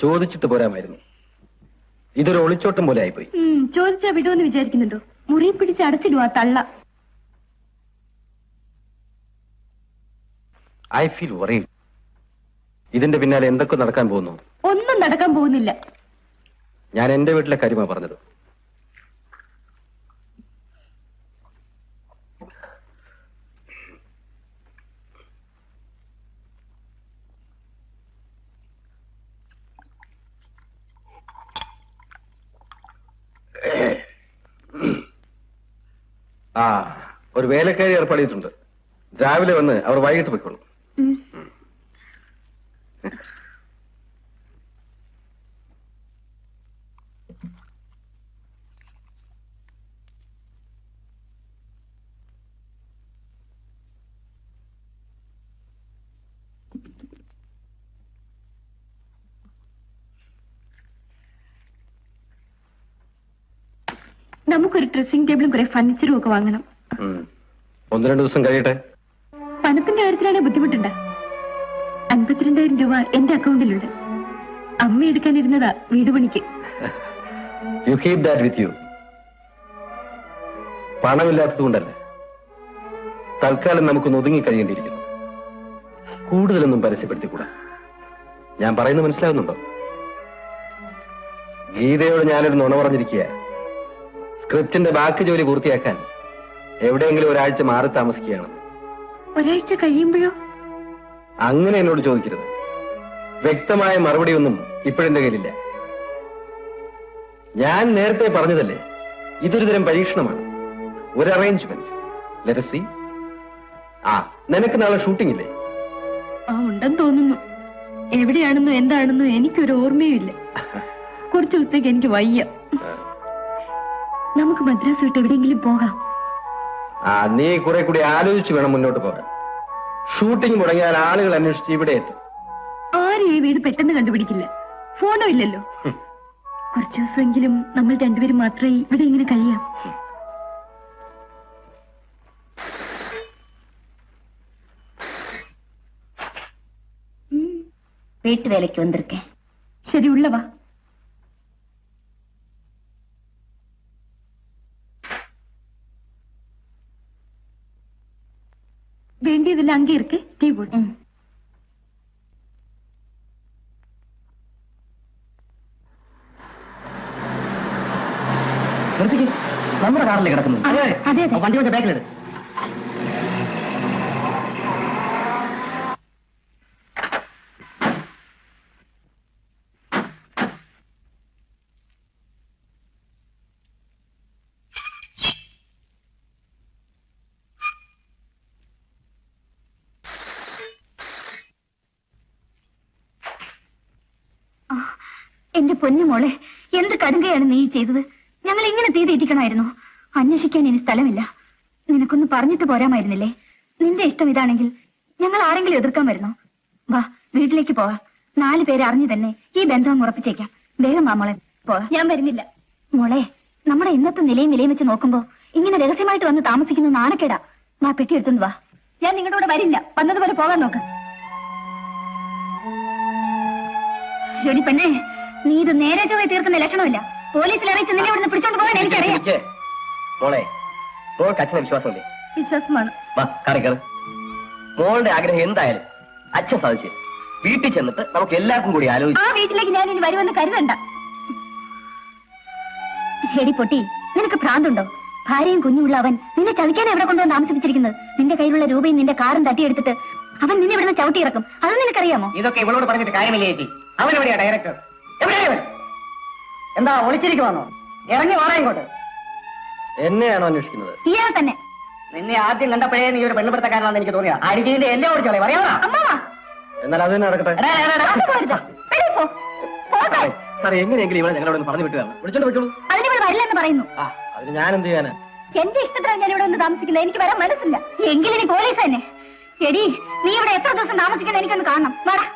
ചോദിച്ചിട്ട് പോരാമായിരുന്നു. ഇതൊരു ഒളിച്ചോട്ടം പോലെ ആയിപ്പോയി. ചോദിച്ചാ വിടുമെന്ന് വിചാരിക്കുന്നുണ്ടോ? മുറി പിടിച്ച് അടച്ചിടുവാ തള്ള. I feel worried. ഇതിന്റെ പിന്നാലെ എന്തൊക്കെ നടക്കാൻ പോകുന്നു? ഒന്നും നടക്കാൻ പോകുന്നില്ല. ഞാൻ എന്റെ വീട്ടിലെ കാര്യമാ പറഞ്ഞത്. ആ, ഒരു വേലക്കാരി ഏർപ്പാടിയിട്ടുണ്ട്. രാവിലെ വന്ന് അവർ വൈകിട്ട് പോയിക്കോളും. നമുക്കൊരു ഡ്രസ്സിംഗ് ടേബിളും കുറെ ഫർണിച്ചറും ഒക്കെ വാങ്ങണം. 1-2 ദിവസം കഴിയട്ടെ. പണത്തിന്റെ കാര്യത്തിലാണ് ബുദ്ധിമുട്ടുണ്ട്. 52,000 രൂപ എന്റെ അക്കൗണ്ടിലുണ്ട്. അമ്മ എടുക്കാനിരുന്നതാ വീട് പണിക്ക്. You keep that with you. പണമില്ലാത്തത് കൊണ്ടല്ല, തൽക്കാലം നമുക്കൊന്ന് ഒതുങ്ങി കഴിയേണ്ടിയിരിക്കുന്നു. കൂടുതലൊന്നും പരസ്യപ്പെടുത്തിക്കൂടാ. ഞാൻ പറയുന്നത് മനസ്സിലാവുന്നുണ്ടോ? ഗീതയോട് ഞാനൊരു നുണ പറഞ്ഞിരിക്കുക. സ്ക്രിപ്റ്റിന്റെ ബാക്കി ജോലി പൂർത്തിയാക്കാൻ എവിടെയെങ്കിലും ഒരാഴ്ച മാറി താമസിക്കുകയാണ്. ഒരാഴ്ച കഴിയുമ്പോഴോ? അങ്ങനെ എന്നോട് ചോദിക്കരുത്. വ്യക്തമായ മറുപടിയൊന്നും ഇപ്പോഴെന്റെ കയ്യിലില്ല. ഞാൻ നേരത്തെ പറഞ്ഞതല്ലേ, ഇതൊരു തരം പരീക്ഷണമാണ്, ഒരു അറേഞ്ച്മെന്റ്. Let us see. നിനക്ക് നാളെ ഷൂട്ടിംഗ് ഇല്ലേ? ഉണ്ടെന്ന് തോന്നുന്നു. എവിടെയാണെന്നോ എന്താണെന്നോ എനിക്കൊരു ഓർമ്മയുമില്ല. കുറച്ചു ദിവസത്തേക്ക് എനിക്ക് വയ്യ. നമുക്ക് മദ്രാസ് വിട്ട് എവിടെയെങ്കിലും പോകാം. നീ കുറെ കൂടി ആലോചിച്ച് വേണം മുന്നോട്ട് പോകാൻ. ഷൂട്ടിംഗ് മുടങ്ങിയാൽ ആളുകൾ അന്വേഷിച്ച് ഇവിടെ എത്തും. ആരും ഈ വീട് പെട്ടെന്ന് കണ്ടുപിടിക്കില്ല. ഫോണോ ഇല്ലല്ലോ. കുറച്ചു ദിവസമെങ്കിലും നമ്മൾ രണ്ടുപേരും മാത്രമേ ഇവിടെ ഇങ്ങനെ കഴിയാം. വീട്ടുവേലയ്ക്ക് വന്നിരിക്കേ. ശരി, ഉള്ളവാ. வேண்டியதில்லை, அங்கே இருக்கு. டீ போடு. നമ്മുടെ കാറിൽ കിടക്കുന്നു. വണ്ടി വെച്ച ബാക്കിലിട്. എന്റെ പൊന്നു മോളെ, എന്ത് കടുങ്കയാണ് നീ ചെയ്തത്? ഞങ്ങൾ ഇങ്ങനെ തീതിയിട്ടിക്കണമായിരുന്നു. അന്വേഷിക്കാൻ ഇനി സ്ഥലമില്ല. നിനക്കൊന്ന് പറഞ്ഞിട്ട് പോരാമായിരുന്നില്ലേ? നിന്റെ ഇഷ്ടം ഇതാണെങ്കിൽ ഞങ്ങൾ ആരെങ്കിലും എതിർക്കാൻ വരുന്നോ? വാ, വീട്ടിലേക്ക് പോവാ. 4 പേരെ അറിഞ്ഞു തന്നെ ഈ ബന്ധം ഉറപ്പിച്ചേക്കാം. വേഗം വാ മോളെ, പോവാ. ഞാൻ വരുന്നില്ല. മോളെ, നമ്മുടെ ഇന്നത്തെ നിലയും വെച്ച് നോക്കുമ്പോ ഇങ്ങനെ രഹസ്യമായിട്ട് വന്ന് താമസിക്കുന്ന നാണക്കേടാ. വാ, പെട്ടി എടുത്തോണ്ട് വാ. ഞാൻ നിങ്ങളുടെ കൂടെ വരില്ല. വന്നതുപോലെ പോകാൻ നോക്ക്. ശരി പെണ്ണേ, നീ ഇത് നേരെ ചൊവ്വേ തീർക്കുന്ന ലക്ഷണമില്ല. പോലീസിൽ അറിയിച്ച് നിന്നെ ഇവിടുന്ന് പിടിച്ചോണ്ട് പോകാൻ എനിക്കറിയാം. മോളെ, മോൾക്ക് അച്ഛനെ വിശ്വാസമില്ലേ? വിശ്വാസമാണ്. വാ, കറി. മോളുടെ ആഗ്രഹം എന്തായാലും അച്ഛൻ സാധിച്ചു. വീട്ടിൽ ചെന്നിട്ട് നമുക്ക് എല്ലാവർക്കും കൂടി ആലോചിച്ച്. ആ വീട്ടിലേക്ക് ഞാൻ ഇനി വരുമെന്ന് കരുതണ്ട. എടി പൊട്ടി, നിനക്ക് ഭ്രാന്തുണ്ടോ? ഭാര്യയും കുഞ്ഞുമുള്ള അവൻ നിന്നെ ചതിക്കാൻ എവിടെ കൊണ്ടുവന്ന് താമസിപ്പിച്ചിരിക്കുന്നത്? നിന്റെ കയ്യിലുള്ള രൂപയും നിന്റെ കാറും തട്ടിയെടുത്തിട്ട് അവൻ നിന്നെ ഇവിടുന്ന് ചവിട്ടിയിറക്കും. അത് നിനക്കറിയാമോ? ഇതൊക്കെ ഇവളോട് പറഞ്ഞിട്ട് കാര്യമില്ല ചേച്ചി. അവൻ എവിടെയാ ഡയറക്ടർ? എവിടെയാ? എന്താ ഒളിച്ചിരിക്കുവാന്നോ? ഇറങ്ങി വാടാ ഇങ്ങോട്ട്. എന്നെയാണോ അന്വേഷിക്കുന്നത്? ഇയാൾ തന്നെ. നിന്നെ ആദ്യം കണ്ടപ്പോഴേ നീ ഒരു പെണ്ണുപിടുത്തക്കാരനാണെന്ന് എനിക്ക് തോന്നിയാ. അടിച്ചതിന്റെ എല്ലാം ഓടിച്ചോളെ പറയാമോ? അമ്മാവാ, എന്നാൽ അത് തന്നെ നടക്കട്ടെ. സാർ, എങ്ങനെയെങ്കിലും ഇവിടെ ഞങ്ങളോട് പറഞ്ഞു വിട്ടുകയാണ്. വിളിച്ചോണ്ട് വിട്ടോളൂ. അതിനിവിടെ വരില്ലെന്ന് പറയുന്നു. അതിന് ഞാൻ എന്ത് ചെയ്യാനാ? എന്റെ ഇഷ്ടത്തിലാണ് ഞാൻ ഇവിടെ ഒന്ന് താമസിക്കുന്നത്. എനിക്ക് വരാൻ മനസ്സില്ല. എങ്കിലും ഇനി പോലീസ് തന്നെ. എടി, നീ ഇവിടെ എത്ര ദിവസം താമസിക്കുന്നത് എനിക്കൊന്ന് കാണണം. വാടാ.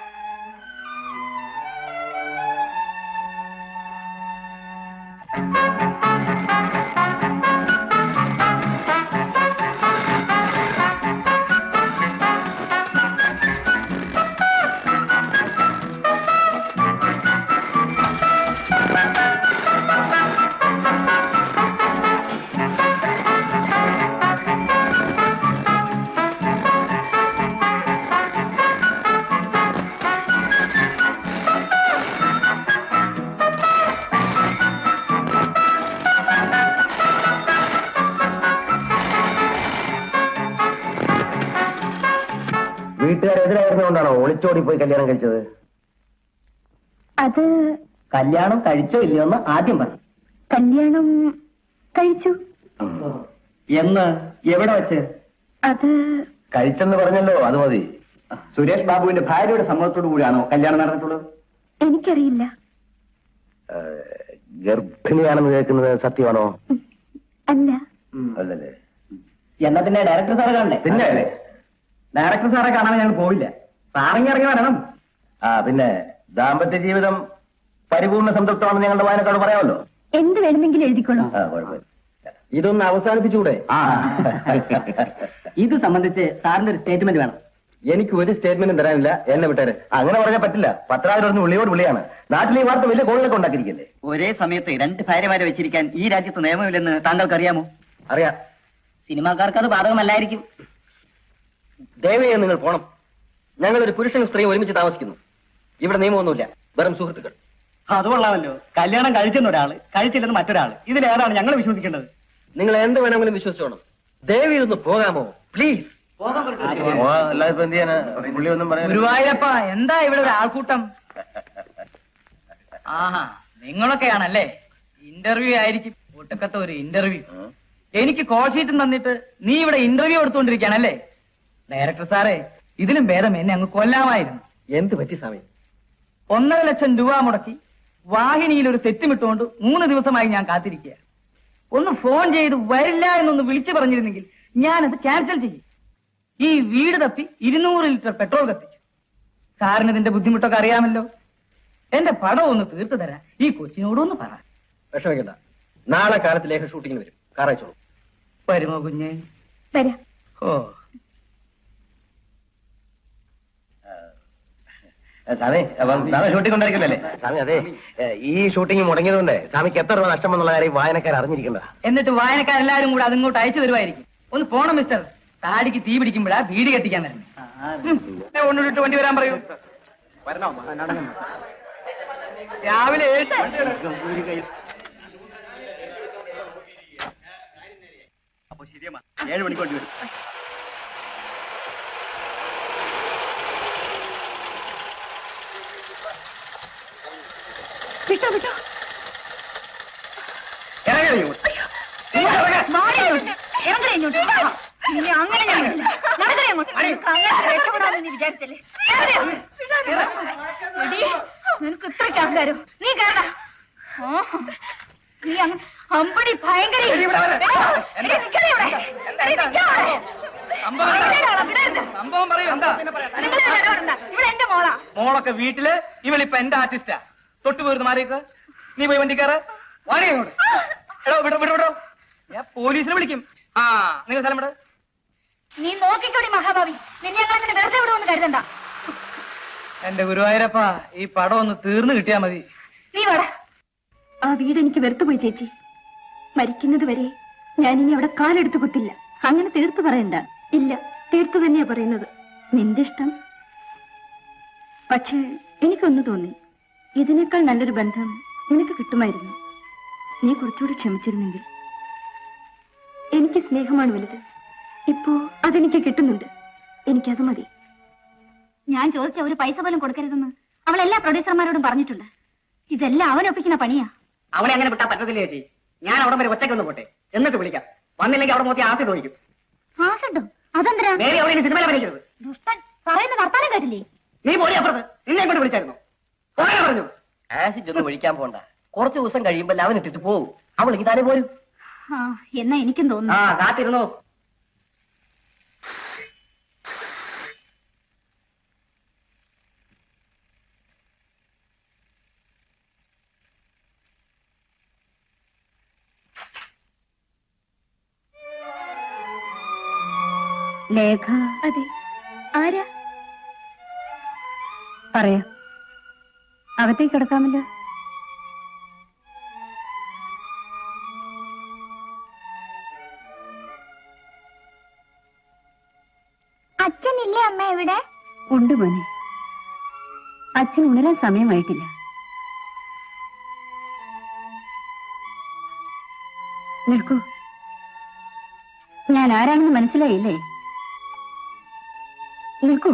ഒളിച്ചോടി പോയി കല്യാണം കഴിച്ചത്? അത് കല്യാണം കഴിച്ചോ ഇല്ലയോ എന്ന് ആദ്യം പറഞ്ഞു. കല്യാണം കഴിച്ചു. എന്ന്? എവിടെ വെച്ച്? അത് കഴിച്ചെന്ന് പറഞ്ഞല്ലോ, അത് മതി. സുരേഷ് ബാബുവിന്റെ ഭാര്യയുടെ സമ്മതത്തോടു കൂടിയാണോ കല്യാണം നടന്നിട്ടുള്ളത്? എനിക്കറിയില്ല. ഗർഭിണിയാണെന്ന് കേൾക്കുന്നത് സത്യമാണോ? അല്ല. അല്ലല്ലേ? എന്നാ പിന്നെ ഡയറക്ടർ സാറെ കാണണ്ടേ? പിന്നെ ഡയറക്ടർ സാറെ കാണാൻ ഞങ്ങൾ പോവില്ല. സാറിങ്ങി ഇറങ്ങി വരണം. പിന്നെ ദാമ്പത്യ ജീവിതം പരിപൂർണ്ണ സംതൃപ്തമാണെന്ന് ഞങ്ങളുടെ വായനക്കാരോട് പറയാമല്ലോ. എന്ത് വേണമെങ്കിലും എഴുതിക്കോളൂ. കുഴപ്പമില്ല. ഇതൊന്ന് അവസാനിപ്പിച്ചുകൂടെ? ഇത് സംബന്ധിച്ച് സാറിന്റെ ഒരു സ്റ്റേറ്റ്മെന്റ് വേണം. എനിക്ക് ഒരു സ്റ്റേറ്റ്മെന്റും തരാനില്ല, എന്നെ വിട്ടേരെ. അങ്ങനെ പറഞ്ഞാൽ പറ്റില്ല. പത്രാവിലൊന്ന് വിളിയോട് വിളിയാണ്. നാട്ടിലെ ഈ വാർത്ത വലിയ കോളിലൊക്കെ ഉണ്ടാക്കിയിരിക്കല്ലേ. ഒരേ സമയത്ത് 2 ഭാര്യമാരെ വെച്ചിരിക്കാൻ ഈ രാജ്യത്ത് നിയമമില്ലെന്ന് താങ്കൾക്ക് അറിയാമോ? അറിയാം. സിനിമാക്കാർക്ക് അത് ബാധകമല്ലായിരിക്കും. ദയവായി നിങ്ങൾ പോണം. ഞങ്ങളൊരു പുരുഷനും സ്ത്രീയും ഒരുമിച്ച് താമസിക്കുന്നു. ഇവിടെ നിയമമൊന്നുമില്ല, വെറും സുഹൃത്തുക്കൾ. അത് കൊള്ളാമല്ലോ. കല്യാണം കഴിച്ചെന്ന് ഒരാള്, കഴിച്ചില്ലെന്ന് മറ്റൊരാള്. ഇതിലേതാണ് ഞങ്ങൾ വിശ്വസിക്കേണ്ടത്? നിങ്ങൾ എന്ത് വേണമെങ്കിലും വിശ്വസിച്ചോണം. ദയവായി ഒന്ന് പോകാമോ പ്ലീസ്? അല്ലാതെ ഇപ്പൊ എന്ത് ചെയ്യാനാ? പുള്ളി ഒന്നും പറയാൻ. ഗുരുവായൂരപ്പ, എന്താ ഇവിടെ ഒരു ആൾക്കൂട്ടം? ആഹാ, നിങ്ങളൊക്കെയാണല്ലേ? ഇന്റർവ്യൂ ആയിരിക്കും. ഒട്ടുക്കത്തെ ഒരു ഇന്റർവ്യൂ. എനിക്ക് കോൾ ഷീറ്റും തന്നിട്ട് നീ ഇവിടെ ഇന്റർവ്യൂ എടുത്തുകൊണ്ടിരിക്കുകയാണല്ലേ? ഡയറക്ടർ സാറേ, ഇതിലും ഭേദം എന്നെ അങ്ങ് കൊല്ലാമായിരുന്നു. എന്ത് പറ്റി സ്വാമി? 1.5 ലക്ഷം രൂപ മുടക്കി വാഹിനിയിൽ ഒരു സെറ്റും ഇട്ടുകൊണ്ട് 3 ദിവസമായി ഞാൻ കാത്തിരിക്കുക. ഒന്ന് ഫോൺ ചെയ്ത് വരില്ല എന്നൊന്ന് വിളിച്ചു പറഞ്ഞിരുന്നെങ്കിൽ ഞാനത് ക്യാൻസൽ ചെയ്യും. ഈ വീട് തപ്പി 200 ലിറ്റർ പെട്രോൾ കത്തിച്ചു. സാറിന് ഇതിന്റെ ബുദ്ധിമുട്ടൊക്കെ അറിയാമല്ലോ. എന്റെ പടം ഒന്ന് തീർത്തു തരാൻ ഈ കൊച്ചിനോടൊന്ന് പറ. വിഷമിക്കണ്ട, നാളെ കാലത്ത് ലേഖ ഷൂട്ടിങ്ങിന് വരും. കാറയച്ചോളൂ. വരുമോ കുഞ്ഞെ? വരാം. ഓ, സ്വാമി, അപ്പം നാളെ ഷൂട്ടിംഗ് ഉണ്ടായിരിക്കില്ലല്ലേ? സ്വാമി, അതെ, ഈ ഷൂട്ടിംഗ് മുടങ്ങിയതുകൊണ്ട് സ്വാമിക്ക് എത്ര രൂപ നഷ്ടമെന്നുള്ള കാര്യം വായനക്കാർ അറിഞ്ഞിരിക്കേണ്ടതാ. എന്നിട്ട് വായനക്കാരെല്ലാരും കൂടെ അതിങ്ങോട്ട് അയച്ചു തരുമായിരിക്കും. ഒന്ന് പോണം മിസ്റ്റർ. താടിക്ക് തീ പിടിക്കുമ്പോഴാ വീട് കത്തിക്കാൻ വരുന്നത്. കൊണ്ടുവിട്ട് വണ്ടി വരാൻ പറയൂ. രാവിലെ 7 മണിക്ക് വണ്ടി വരും. വിട്ടോ വിട്ടോ. ഇനി അങ്ങനെ ഞാൻ വിടില്ല. നടക്കണേ അങ്ങോട്ട്. അങ്ങനെ രക്ഷപ്പെടാമെന്ന് നീ വിചാരിച്ചല്ലേ? നിനക്ക് ഇത്രയ്ക്ക് അഹങ്കാരം. നീ കാരണം നീ അങ്ങ് അമ്പടി ഭയങ്കര. സംഭവം പറയൂ. എന്താ ഇവിടെ എന്റെ മോളാ. മോളൊക്കെ വീട്ടില്, ഇവളിപ്പൊ എന്റെ ആർട്ടിസ്റ്റാ. തൊട്ടു പോയിരുന്നു മാറിയേക്ക്. നീ പോയി വണ്ടി കയറ്. വാടി അങ്ങോട്ട്. എടോ വിടോ വിടോ വിടോ. ഞാൻ പോലീസിനെ വിളിക്കും. ആ, നിങ്ങൾ സ്ഥലം വിട. നീ നോക്കിക്കോടി മഹാഭാവി. നിന്നെ ഞങ്ങൾ അങ്ങനെ വെറുതെ വിടുമെന്ന് കരുതണ്ട. എന്റെ ഗുരുവായൂരപ്പ, ഈ പടം ഒന്ന് തീർന്നു കിട്ടിയാ മതി. നീ വട. ആ വീട് എനിക്ക് വെറുത്തുപോയി ചേച്ചി. മരിക്കുന്നത് വരെ ഞാനിനി അവിടെ കാലെടുത്ത് കുത്തില്ല. അങ്ങനെ തീർത്തു പറയണ്ട. ഇല്ല, തീർത്തു തന്നെയാ പറയുന്നത്. നിന്റെ ഇഷ്ടം. പക്ഷേ എനിക്കൊന്നു തോന്നി, ഇതിനേക്കാൾ നല്ലൊരു ബന്ധം നിനക്ക് കിട്ടുമായിരുന്നു. നീ കുറച്ചുകൂടി ക്ഷമിച്ചിരുന്നെങ്കിൽ. എനിക്ക് സ്നേഹമാണ് വലുത്. ഇപ്പോ അതെനിക്ക് കിട്ടുന്നുണ്ട്. എനിക്കത് മതി. ഞാൻ ചോദിച്ച ഒരു പൈസ പോലും കൊടുക്കരുതെന്ന് അവൾ എല്ലാ പ്രൊഡ്യൂസർമാരോടും പറഞ്ഞിട്ടുണ്ട്. ഇതെല്ലാം അവനൊപ്പിക്കുന്ന പണിയാ. അവളെ അങ്ങനെ വിട്ടാ പറ്റത്തില്ല ചേച്ചി. ഞാൻ അവിടെ വരെ ഒറ്റയ്ക്കൊന്ന് പോട്ടെ, എന്നിട്ട് വിളിക്കാം. വന്നില്ലെങ്കിൽ അവിടെ നോക്കി ആസിഡ് ഒഴിക്കും. ആസിഡും അതെന്തിനാ? വേറെ അവിടെ സിനിമയിൽ അഭിനയിക്കരുത്. ദുഷ്ടൻ പറയുന്ന വർത്താനം കേട്ടില്ലേ? നീ പോടി അപ്പുറത്ത്. നിന്നെ ഇങ്ങോട്ട് വിളിച്ചായിരുന്നു. പറഞ്ഞു ആസിഡ് ഒന്നും ഒഴിക്കാൻ പോണ്ട. കുറച്ച് ദിവസം കഴിയുമ്പോൾ അവൻ ഇട്ടിട്ട് പോവും. അവൾ ഇതാനെ പോരും. ആ, എന്നാ എനിക്കും ആ, തോന്നുന്നു. കാത്തിരുന്നോ. ലേഖ. അതെ. ആരാ? പറയാം. അകത്തേക്ക് കിടക്കാമല്ലോ. അച്ഛനില്ലേ അമ്മ എവിടെ? ഉണ്ട് മോനെ. അച്ഛൻ ഉണരാൻ സമയമായിട്ടില്ല. നിൽക്കൂ. ഞാൻ ആരാണെന്ന് മനസ്സിലായില്ലേ? നിൽക്കൂ.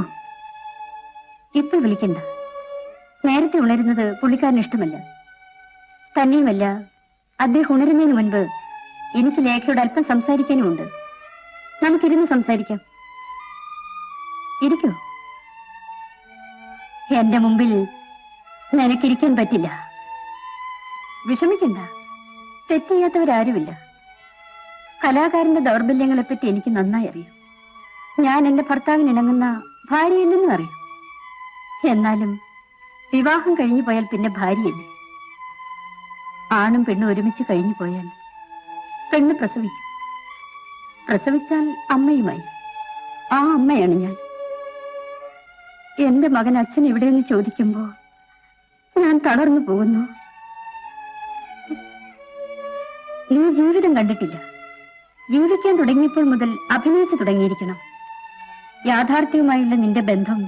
ഇപ്പോൾ വിളിക്കണ്ട. നേരത്തെ ഉണരുന്നത് പുള്ളിക്കാരന് ഇഷ്ടമല്ല. തന്നെയുമല്ല, അദ്ദേഹം ഉണരുന്നതിന് മുൻപ് എനിക്ക് ലേഖയോട് അല്പം സംസാരിക്കാനുമുണ്ട്. നമുക്കിരുന്ന് സംസാരിക്കാം. ഇരിക്കൂ. എന്റെ മുമ്പിൽ നിനക്കിരിക്കാൻ പറ്റില്ല. വിഷമിക്കണ്ട. തെറ്റ് ചെയ്യാത്തവരാരുമില്ല. കലാകാരന്റെ ദൗർബല്യങ്ങളെപ്പറ്റി എനിക്ക് നന്നായി അറിയാം. ഞാൻ എന്റെ ഭർത്താവിന് ഇണങ്ങുന്ന ഭാര്യയില്ലെന്നും അറിയാം. എന്നാലും വിവാഹം കഴിഞ്ഞു പോയാൽ പിന്നെ ഭാര്യയല്ലേ. ആണും പെണ്ണും ഒരുമിച്ച് കഴിഞ്ഞു പോയാൽ പെണ്ണ് പ്രസവിക്കും. പ്രസവിച്ചാൽ അമ്മയുമായി. ആ അമ്മയാണ് ഞാൻ. എന്റെ മകൻ അച്ഛൻ എവിടെയെന്ന് ചോദിക്കുമ്പോ ഞാൻ തളർന്നു പോകുന്നു. നീ ജീവിതം കണ്ടിട്ടില്ല. ജീവിക്കാൻ തുടങ്ങിയപ്പോൾ മുതൽ അഭിനയിച്ചു തുടങ്ങിയിരിക്കണം. യാഥാർത്ഥ്യവുമായുള്ള നിന്റെ ബന്ധം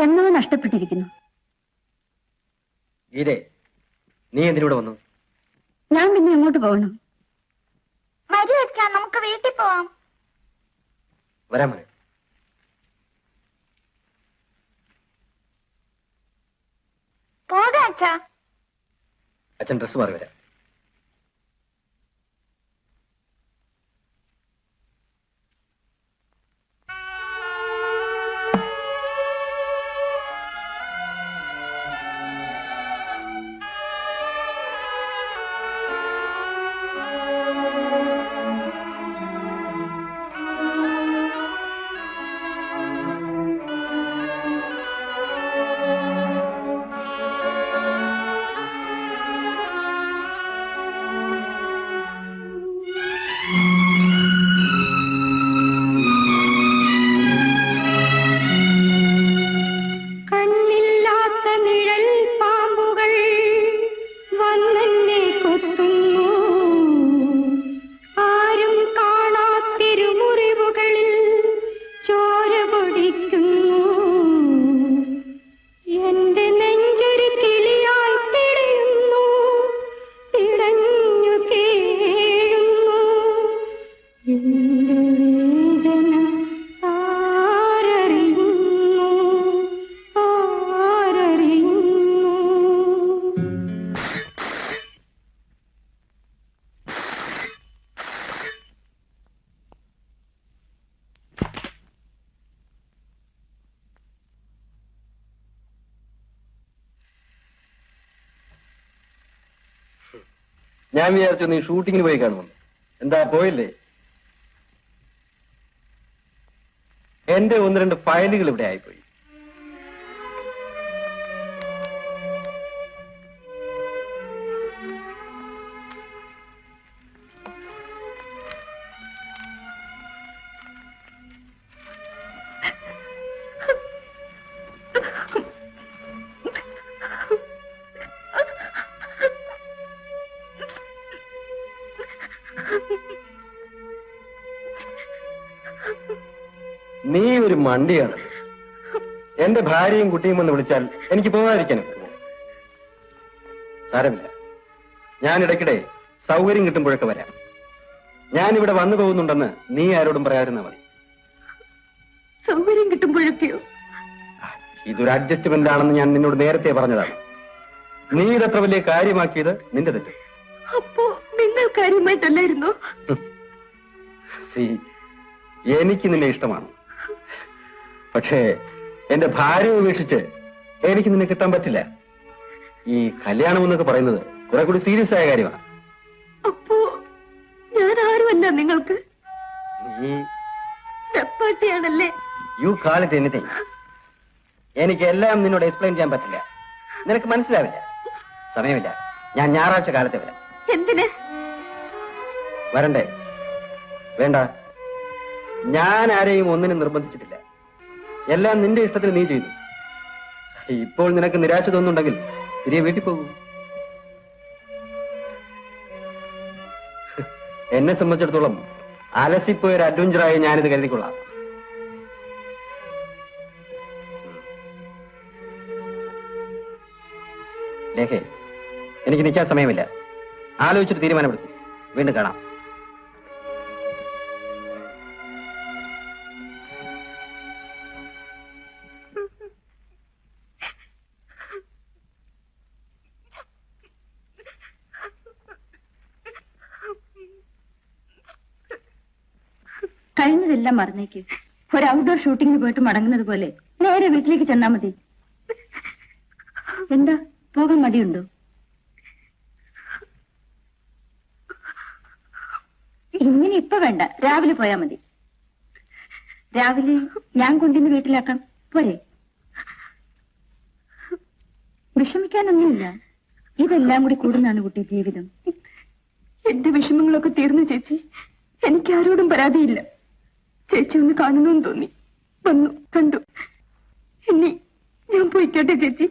എന്നോ നഷ്ടപ്പെട്ടിരിക്കുന്നു. ഗീതേ, നീ എന്തിനൂടെ വന്നു? ഞാൻ പിന്നെ എങ്ങോട്ട് പോകണം? വരൂ അച്ഛാ, നമുക്ക് വീട്ടിൽ പോവാം. വരാൻ മോനെ. പോകാം അച്ഛാ. അച്ഛൻ ഡ്രസ് മാറി വരാം. ഞാൻ വിചാരിച്ചു നീ ഷൂട്ടിങ്ങിന് പോയി കാണുമെന്ന്. എന്താ പോയില്ലേ? എന്റെ ഒന്ന് രണ്ട് ഫയലുകൾ ഇവിടെ ആയിപ്പോയി. നീ ഒരു മണ്ടിയാണ്. എന്റെ ഭാര്യയും കുട്ടിയും എന്ന് വിളിച്ചാൽ എനിക്ക് പോകാതിരിക്കാൻ പറ്റുമോ? സാരമില്ല, ഞാൻ ഇടയ്ക്കിടെ സൗകര്യം കിട്ടുമ്പോഴൊക്കെ വരാം. ഞാൻ ഇവിടെ വന്നു പോകുന്നുണ്ടെന്ന് നീ ആരോടും പറയാതിരുന്നാ മതി. സൗകര്യം കിട്ടുമ്പോഴൊക്കെയോ? ഇതൊരു അഡ്ജസ്റ്റ്മെന്റ് ആണെന്ന് ഞാൻ നിന്നോട് നേരത്തെ പറഞ്ഞതാണ്. നീ ഇതത്ര വലിയ കാര്യമാക്കിയത് നിന്റെ തെറ്റ്. അപ്പോ നിങ്ങൾ കാര്യമായിട്ടല്ലായിരുന്നോ? എനിക്ക് നിന്നെ ഇഷ്ടമാണ്. പക്ഷേ എന്റെ ഭാര്യ ഉപേക്ഷിച്ച് എനിക്ക് നിന്നെ കിട്ടാൻ പറ്റില്ല. ഈ കല്യാണം എന്നൊക്കെ പറയുന്നത് കുറെ കൂടി സീരിയസ് ആയ കാര്യമാണ്. അപ്പോ ഞാൻ ആരുമല്ല നിങ്ങൾക്ക്? നീ ചപ്പാത്തിയാണല്ലേ? You call it anything. എനിക്ക് എല്ലാം നിന്നോട് എക്സ്പ്ലെയിൻ ചെയ്യാൻ പറ്റില്ല. നിനക്ക് മനസ്സിലാവില്ല. സമയമില്ല. ഞാൻ ഞായറാഴ്ച കാലത്തെ വരാം. എന്തിന് വരണ്ടേ? വേണ്ട. ഞാൻ ആരെയും ഒന്നിനും നിർബന്ധിച്ചിട്ടില്ല. എല്ലാം നിന്റെ ഇഷ്ടത്തിൽ നീ ചെയ്തു. ഇപ്പോൾ നിനക്ക് നിരാശ തോന്നുന്നുണ്ടെങ്കിൽ തിരികെ വീട്ടിൽ പോകൂ. എന്നെ സംബന്ധിച്ചിടത്തോളം അലസിപ്പോയ ഒരു അഡ്വഞ്ചറായി ഞാനിത് കരുതിക്കൊള്ളാം. ലേഖേ, എനിക്ക് നിൽക്കാൻ സമയമില്ല. ആലോചിച്ചിട്ട് തീരുമാനമെടുക്കും. വീണ്ടും കാണാം. കഴിഞ്ഞതെല്ലാം മറന്നേക്ക്. ഒരു ഔട്ട്ഡോർ ഷൂട്ടിങ്ങിന് പോയിട്ട് മടങ്ങുന്നത് പോലെ നേരെ വീട്ടിലേക്ക് ചെന്നാ മതി. എന്താ, പോകാൻ മടിയുണ്ടോ? ഇങ്ങനെ ഇപ്പൊ വേണ്ട, രാവിലെ പോയാ മതി. രാവിലെ ഞാൻ കൊണ്ടിന്ന് വീട്ടിലാക്കാം, പോരെ? വിഷമിക്കാനൊന്നുമില്ല. ഇതെല്ലാം കൂടി കൂടുന്നതാണ് കുട്ടി ജീവിതം. എന്റെ വിഷമങ്ങളൊക്കെ തീർന്നു ചേച്ചി. എനിക്ക് ആരോടും പരാതിയില്ല. ചേച്ചി ഒന്ന് കാണണമെന്ന് തോന്നി, വന്നു, കണ്ടു. ഇനി ഞാൻ പോയിക്കോട്ടെ ചേച്ചി.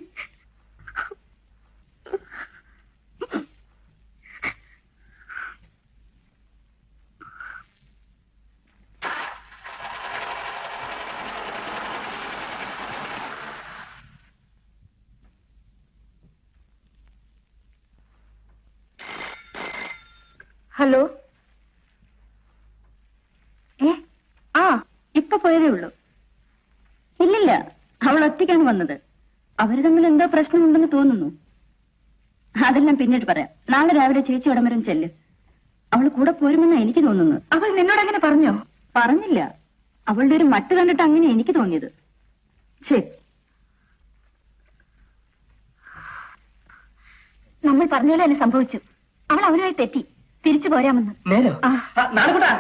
ഹലോ. ഇപ്പൊ പോയതേ ഉള്ളൂ. ഇല്ലില്ല, അവൾ ഒറ്റയ്ക്കാണ് വന്നത്. അവര് തമ്മിൽ എന്തോ പ്രശ്നമുണ്ടെന്ന് തോന്നുന്നു. അതെല്ലാം പിന്നീട് പറയാം. നാളെ രാവിലെ ചേച്ചി ഉടമരം ചെല്ല്. അവൾ കൂടെ പോരുമെന്നാ എനിക്ക് തോന്നുന്നു. അവൾ നിന്നോട് അങ്ങനെ പറഞ്ഞോ? പറഞ്ഞില്ല. അവളുടെ ഒരു മട്ട് കണ്ടിട്ട് അങ്ങനെ എനിക്ക് തോന്നിയത്. ശരി. നമ്മൾ പറഞ്ഞ പോലെ തന്നെ സംഭവിച്ചു. അവൾ അവനുമായി തെറ്റി. തിരിച്ചു പോരാമെന്ന്. നേരോ? നാടുകൂട്ടാ,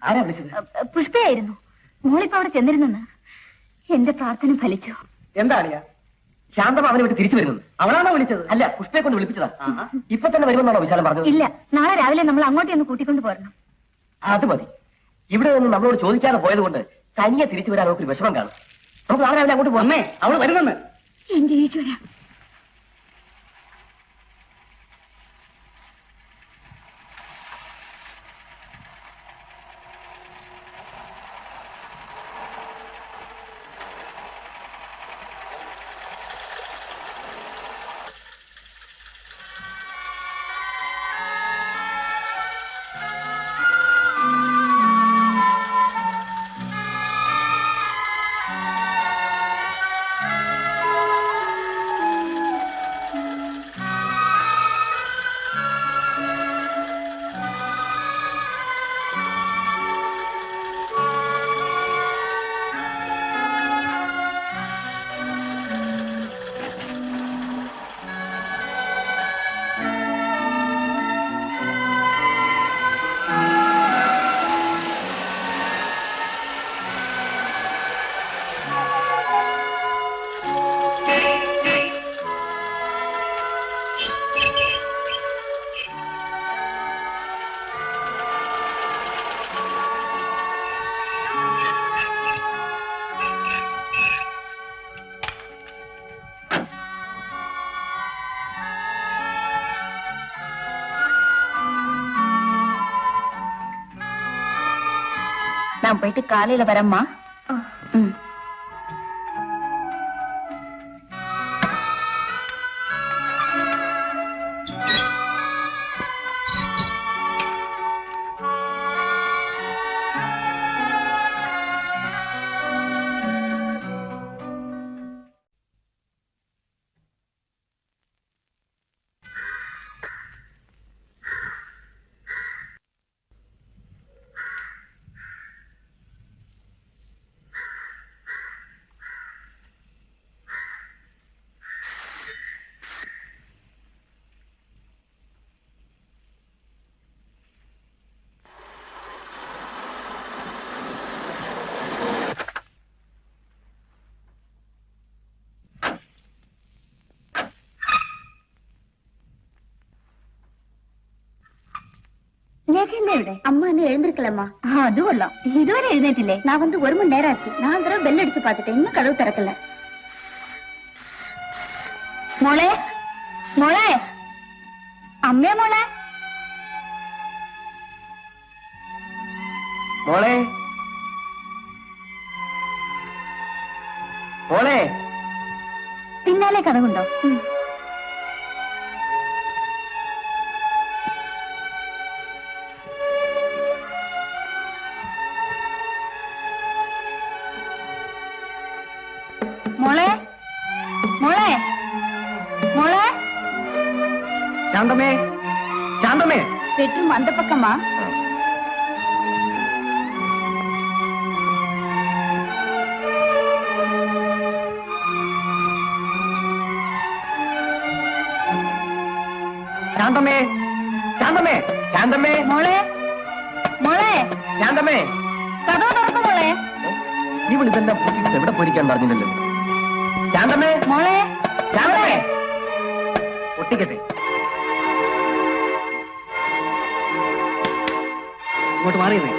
ആരാ വിളിച്ചത്? പുഷ്പയായിരുന്നു. മോളിപ്പോ അവിടെ ചെന്നിരുന്നെന്ന്. എന്റെ പ്രാർത്ഥന ഫലിച്ചു. എന്താ അളിയാ? ശാന്തം അവനെ വിട്ട് തിരിച്ചു വരുന്നത്. അവളാണോ വിളിച്ചത്? അല്ല, പുഷ്പയെ കൊണ്ട് വിളിപ്പിച്ചതാ. ഇപ്പൊ തന്നെ വരുമെന്നാണോ വിശാലം പറഞ്ഞത്? ഇല്ല, നാളെ രാവിലെ നമ്മൾ അങ്ങോട്ടേ ഒന്ന് കൂട്ടിക്കൊണ്ട് പോരണം. അത് മതി. ഇവിടെ നിന്ന് നമ്മളോട് ചോദിക്കാതെ പോയത് കൊണ്ട് തനിയെ തിരിച്ചു വരാൻ അവർക്ക് വിഷമം കാണും. നമുക്ക് നാളെ രാവിലെ അങ്ങോട്ട് പോന്നേ. അവള് വരുന്നെന്ന്. എന്റെ ഈശ്വര. நான் போயிட்டு காலையில வரேம்மா. அம்மா என்ன எழுந்திருக்கலம்மா. அது கொள்ளலாம். இதுவரை எழுந்தேட்டில்லே. நான் வந்து 1 மணி நேரம் ஆச்சு. 4 தடவை பெல் அடிச்சு பார்த்துட்டேன். இன்னும் கதவு திறக்கல. മോളെ, മോളെ, അമ്മേ മോളെ, മോളെ, മോളെ. പിന്നാലെ കഥകുണ്ടോ? മോളെ, മോളെ, മോളെ. ശാന്തമേ, ശാന്തമേ. பெட்ரூம் அந்த பக்கமா? ശാന്തമ്മേ ശാന്തമ്മേ ശാന്തമ്മേ മോളെ മോളെ ശാന്തമ്മേ കഥ തുറക്കും മോളെ. ഇവളിതെല്ലാം പൊട്ടിച്ച് എവിടെ പൊരിക്കാൻ പറഞ്ഞില്ലല്ലോ. ശാന്തമ്മേ മോളെ ശാന്തമ്മേ പൊട്ടിക്കട്ടെ. ഇങ്ങോട്ട് മാറിയുന്നേ.